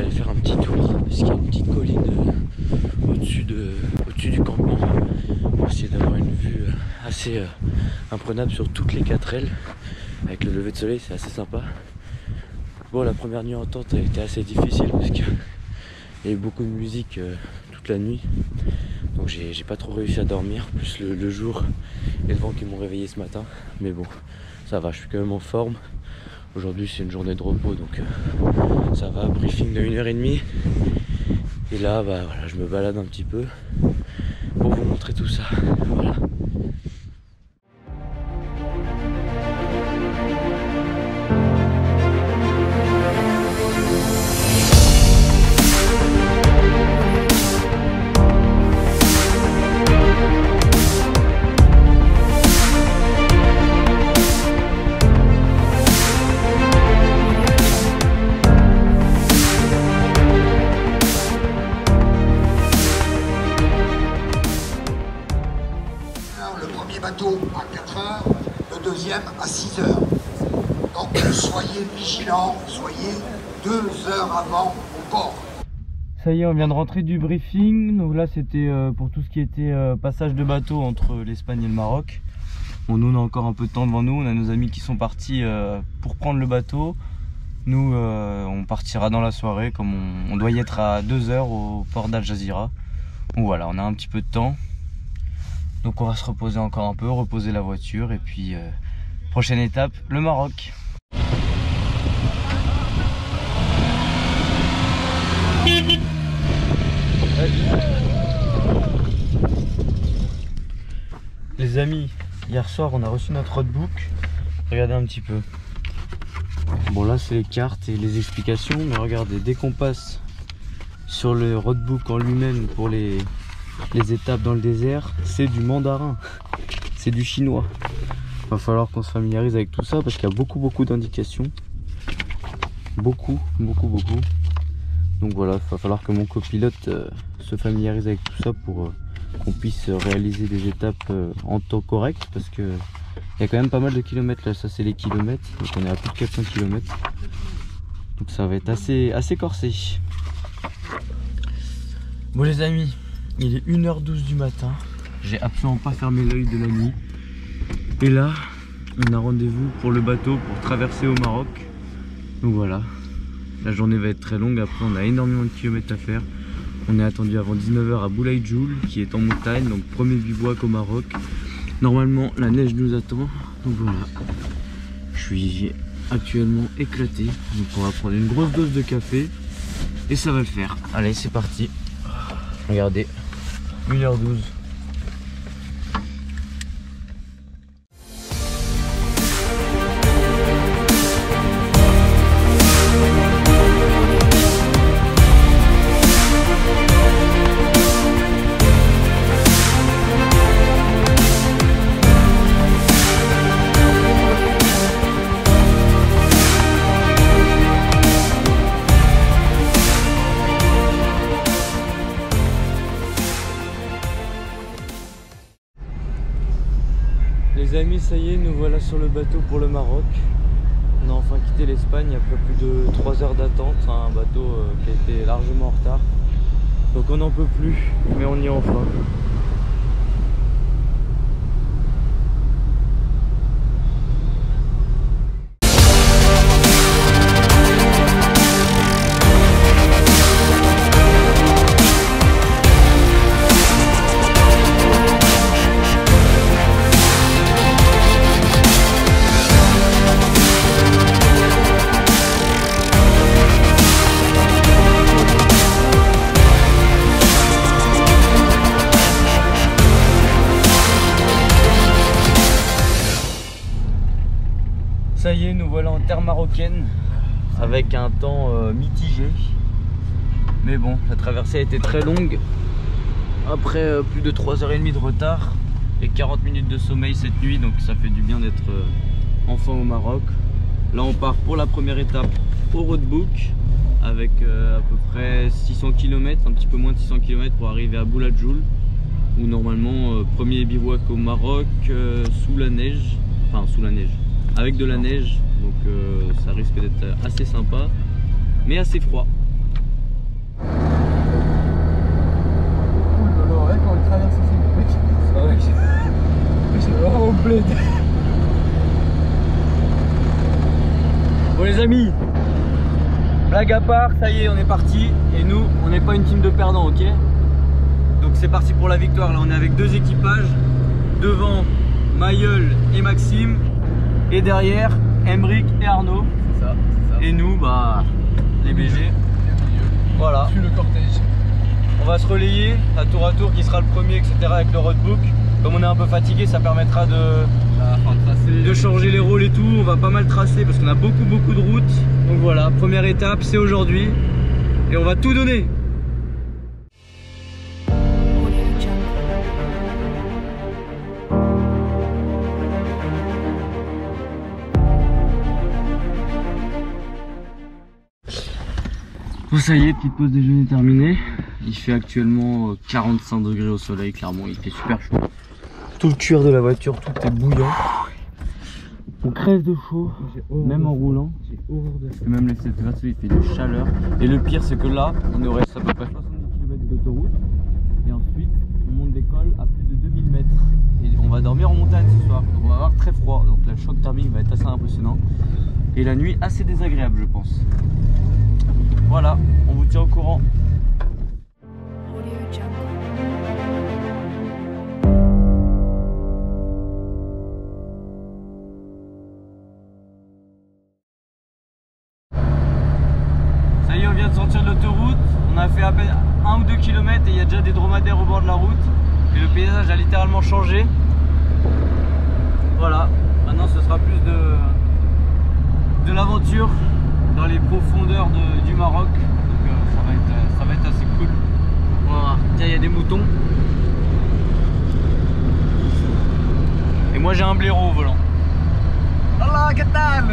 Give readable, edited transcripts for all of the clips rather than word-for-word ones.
aller faire un petit tour parce qu'il y a une petite colline au-dessus du campement pour essayer d'avoir une vue assez imprenable sur toutes les 4 ailes. Avec le lever de soleil, c'est assez sympa. Bon, la première nuit en tente a été assez difficile parce qu'il y a eu beaucoup de musique toute la nuit. Donc j'ai pas trop réussi à dormir, plus le jour et le vent qui m'ont réveillé ce matin. Mais bon, ça va, je suis quand même en forme. Aujourd'hui c'est une journée de repos, donc ça va, briefing de 1h30. Et là, bah, voilà, je me balade un petit peu pour vous montrer tout ça. Voilà. Bateau à 4 heures, le deuxième à 6 heures. Donc soyez vigilants, soyez 2 heures avant au port. Ça y est, on vient de rentrer du briefing. Donc là c'était pour tout ce qui était passage de bateau entre l'Espagne et le Maroc. Bon, nous on a encore un peu de temps devant nous, on a nos amis qui sont partis pour prendre le bateau. Nous on partira dans la soirée, comme on doit y être à 2 heures au port d'Al Jazeera. Donc voilà, on a un petit peu de temps. Donc on va se reposer encore un peu, reposer la voiture et puis prochaine étape, le Maroc. Les amis, hier soir on a reçu notre roadbook. Regardez un petit peu. Bon là c'est les cartes et les explications, mais regardez, dès qu'on passe sur le roadbook en lui-même pour les étapes dans le désert, c'est du mandarin, c'est du chinois. Va falloir qu'on se familiarise avec tout ça parce qu'il y a beaucoup d'indications, beaucoup. Donc voilà, il va falloir que mon copilote se familiarise avec tout ça pour qu'on puisse réaliser des étapes en temps correct, parce que il y a quand même pas mal de kilomètres là. Ça c'est les kilomètres, donc on est à plus de 400 km, donc ça va être assez corsé. Bon les amis, il est 1h12 du matin, j'ai absolument pas fermé l'œil de la nuit. Et là, on a rendez-vous pour le bateau pour traverser au Maroc. Donc voilà, la journée va être très longue, après on a énormément de kilomètres à faire. On est attendu avant 19 h à Boulaïdjoul, qui est en montagne, donc premier bivouac au Maroc. Normalement la neige nous attend, donc voilà. Je suis actuellement éclaté, donc on va prendre une grosse dose de café et ça va le faire. Allez, c'est parti. Regardez, 1h12. Les amis, ça y est, nous voilà sur le bateau pour le Maroc. On a enfin quitté l'Espagne après plus de 3 heures d'attente, un bateau qui a été largement en retard. Donc on n'en peut plus, mais on y est enfin. Ça y est, nous voilà en terre marocaine avec un temps mitigé. Mais bon, la traversée a été très longue. Après plus de 3h30 de retard et 40 minutes de sommeil cette nuit, donc ça fait du bien d'être enfin au Maroc. Là on part pour la première étape au roadbook avec à peu près 600 km, un petit peu moins de 600 km pour arriver à Boulaïdjoul, où normalement premier bivouac au Maroc sous la neige, enfin sous la neige, avec de la neige, donc ça risque d'être assez sympa mais assez froid. traverse aussi, mec. C'est vrai que c'est vraiment au bled. Bon les amis, blague à part, ça y est, on est parti. Et nous, on n'est pas une team de perdants, ok? Donc c'est parti pour la victoire. Là, on est avec deux équipages. Devant, Mailleul et Maxime. Et derrière, Emric et Arnaud. C'est ça. Et nous, bah, les BG. Voilà. Suis le cortège. On va se relayer à tour qui sera le premier, etc. avec le roadbook. Comme on est un peu fatigué, ça permettra de changer les rôles et tout. On va pas mal tracer parce qu'on a beaucoup de routes. Donc voilà, première étape, c'est aujourd'hui. Et on va tout donner. Bon ça y est, petite pause déjeuner terminée. Il fait actuellement 45 degrés au soleil, clairement il fait super chaud. Tout le cuir de la voiture, tout est bouillant. On crève de chaud, même en roulant. Parce que même cette verse il fait de chaleur. Et le pire c'est que là, on aurait à peu près 70 km d'autoroute. Et ensuite, on monte des cols à plus de 2000 mètres. Et on va dormir en montagne ce soir. Donc on va avoir très froid. Donc le choc thermique va être assez impressionnant. Et la nuit assez désagréable je pense. Voilà, on vous tient au courant. Ça y est, on vient de sortir de l'autoroute. On a fait à peine 1 ou 2 km et il y a déjà des dromadaires au bord de la route. Et le paysage a littéralement changé. Voilà, maintenant ce sera plus de l'aventure dans les profondeurs du Maroc. Donc ça va être assez cool. Voilà, tiens, il y a des moutons. Et moi j'ai un blaireau au volant. Allah, que tal?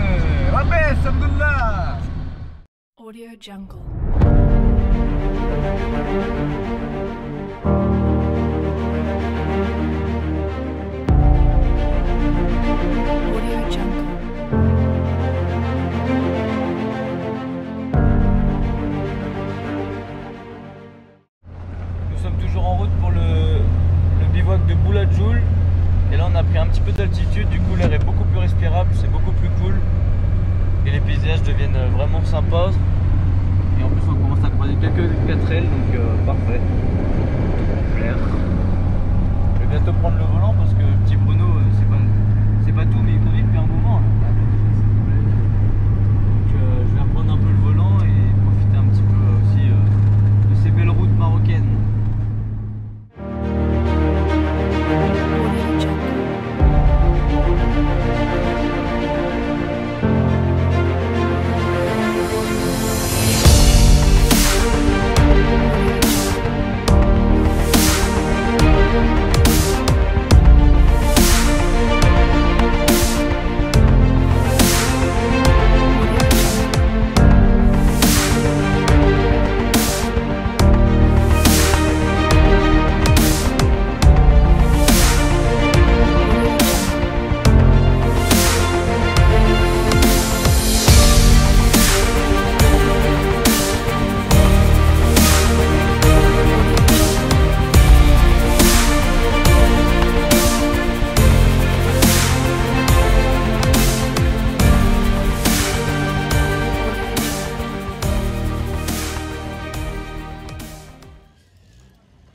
Rabes, Abdullah. Audio Jungle. Audio Jungle. Nous sommes toujours en route pour le bivouac de Boulahjoul. Et là on a pris un petit peu d'altitude, du coup l'air est beaucoup plus respirable, c'est beaucoup plus cool. Et les paysages deviennent vraiment sympas. Et en plus on commence à croiser quelques 4L, donc parfait. Clair. Je vais bientôt prendre le volant parce que petit Bruno c'est pas tout mais il conduit depuis un moment. Donc je vais reprendre un peu le volant et profiter un petit peu aussi de ces belles routes marocaines. Audio Jungle.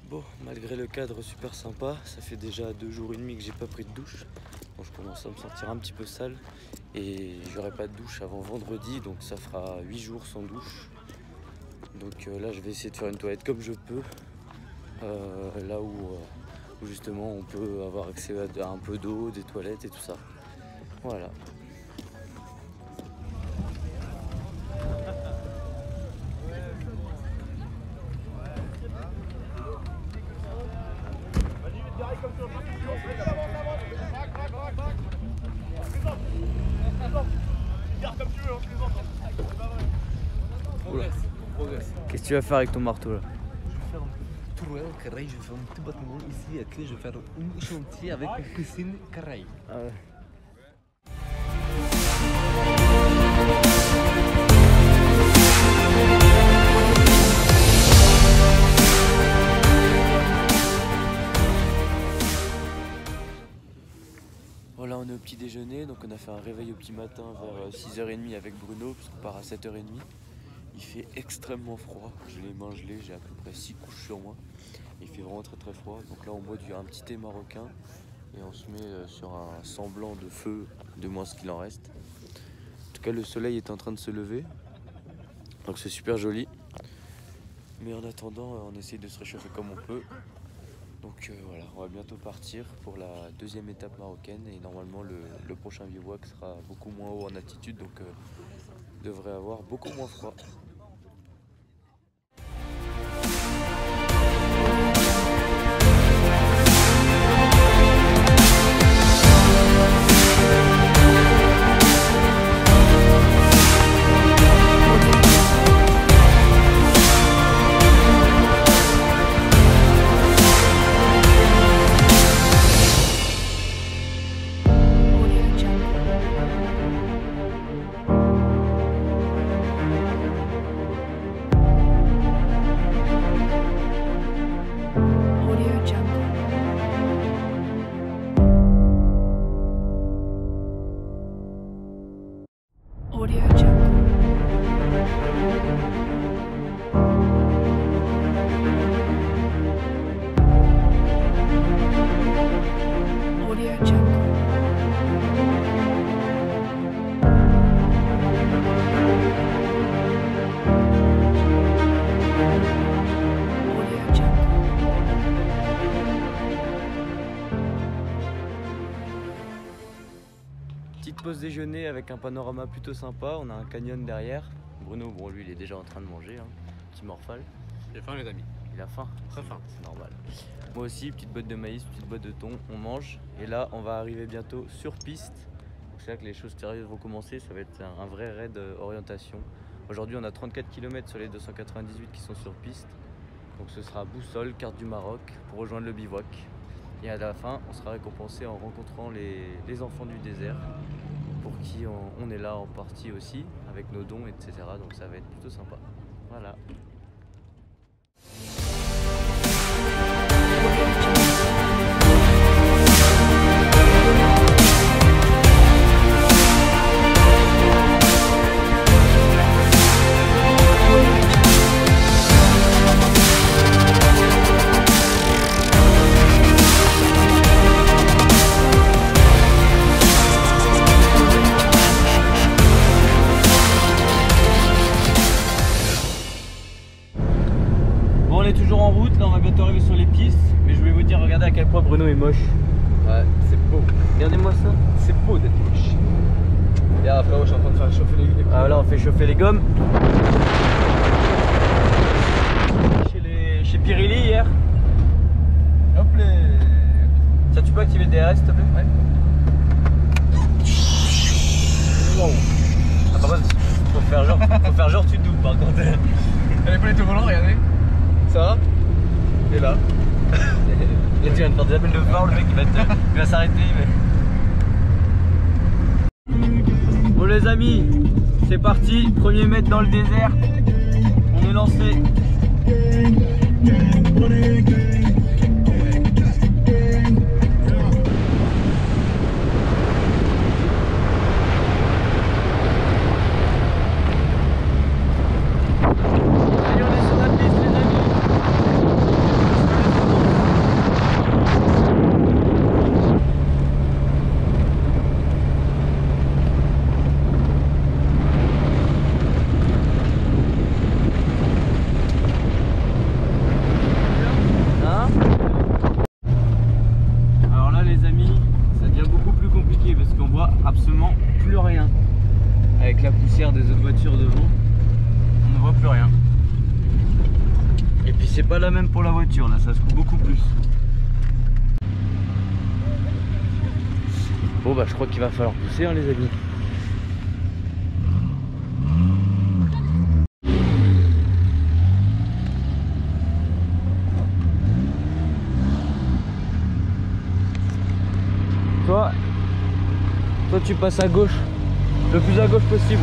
Bon, malgré le cadre super sympa, ça fait déjà 2 jours et demi que j'ai pas pris de douche. Bon, je commence à me sentir un petit peu sale et j'aurai pas de douche avant vendredi, donc ça fera 8 jours sans douche. Donc là je vais essayer de faire une toilette comme je peux, là où justement on peut avoir accès à un peu d'eau, des toilettes et tout ça. Voilà. Qu'est-ce que tu vas faire avec ton marteau là? Je vais faire un tour au carré, je vais faire un petit bâtiment ici à clé, je vais faire un chantier avec une piscine carré. Ah ouais. donc on a fait un réveil au petit matin vers 6h30 avec Bruno, puisqu'on part à 7h30. Il fait extrêmement froid, j'ai les mains gelées, j'ai à peu près 6 couches sur moi. Il fait vraiment très froid, donc là on boit un petit thé marocain et on se met sur un semblant de feu, de moins ce qu'il en reste. En tout cas le soleil est en train de se lever, donc c'est super joli. Mais en attendant on essaye de se réchauffer comme on peut. Donc voilà, on va bientôt partir pour la deuxième étape marocaine et normalement le prochain bivouac sera beaucoup moins haut en altitude, donc devrait avoir beaucoup moins froid. Petite pause déjeuner avec un panorama plutôt sympa, on a un canyon derrière. Bruno, bon lui il est déjà en train de manger, hein. Petit morphale. Il a faim les amis. Il a faim. Très faim. C'est normal. Moi aussi, petite botte de maïs, petite botte de thon, on mange. Et là on va arriver bientôt sur piste. C'est là que les choses sérieuses vont commencer, ça va être un vrai raid orientation. Aujourd'hui on a 34 km sur les 298 qui sont sur piste. Donc ce sera boussole, carte du Maroc pour rejoindre le bivouac. Et à la fin, on sera récompensé en rencontrant les enfants du désert pour qui on est là en partie aussi, avec nos dons, etc. Donc ça va être plutôt sympa. Voilà. On est toujours en route, là on va bientôt arriver sur les pistes, mais je voulais vous dire, regardez à quel point Bruno est moche. Ouais, c'est beau. Regardez-moi ça. C'est beau d'être moche. Et après, je suis en train de faire chauffer les gommes. Ah là on fait chauffer les gommes. Chez Pirelli hier. Hop les... Ça tu peux activer le DRS s'il te plaît? Ouais. Wow. Ah par contre, faut faire genre tu te doutes par contre. Elle est pas les tout volant, regardez. Ça va? Et là. Et tu viens de faire des appels de phare, le mec il va s'arrêter. Mais... Bon les amis, c'est parti, premier mètre dans le désert. On est lancé. Absolument plus rien. Avec la poussière des autres voitures devant, on ne voit plus rien. Et puis c'est pas la même pour la voiture, là ça se coupe beaucoup plus. Bon bah je crois qu'il va falloir pousser hein, les amis. Toi tu passes à gauche, le plus à gauche possible.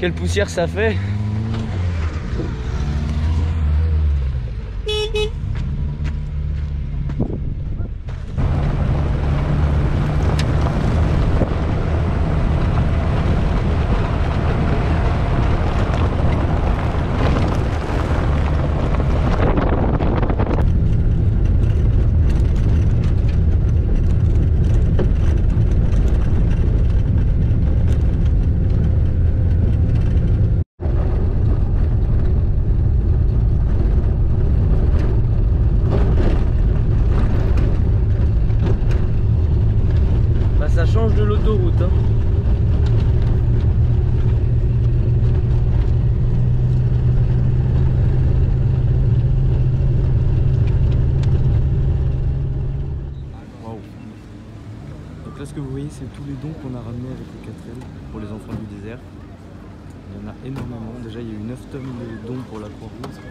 Quelle poussière ça fait. Ça change de l'autoroute, hein. Waouh. Donc là ce que vous voyez c'est tous les dons qu'on a ramenés avec les 4L pour les enfants du désert. Il y en a énormément. Déjà il y a eu 9 tonnes de dons pour la Croix-Rouge.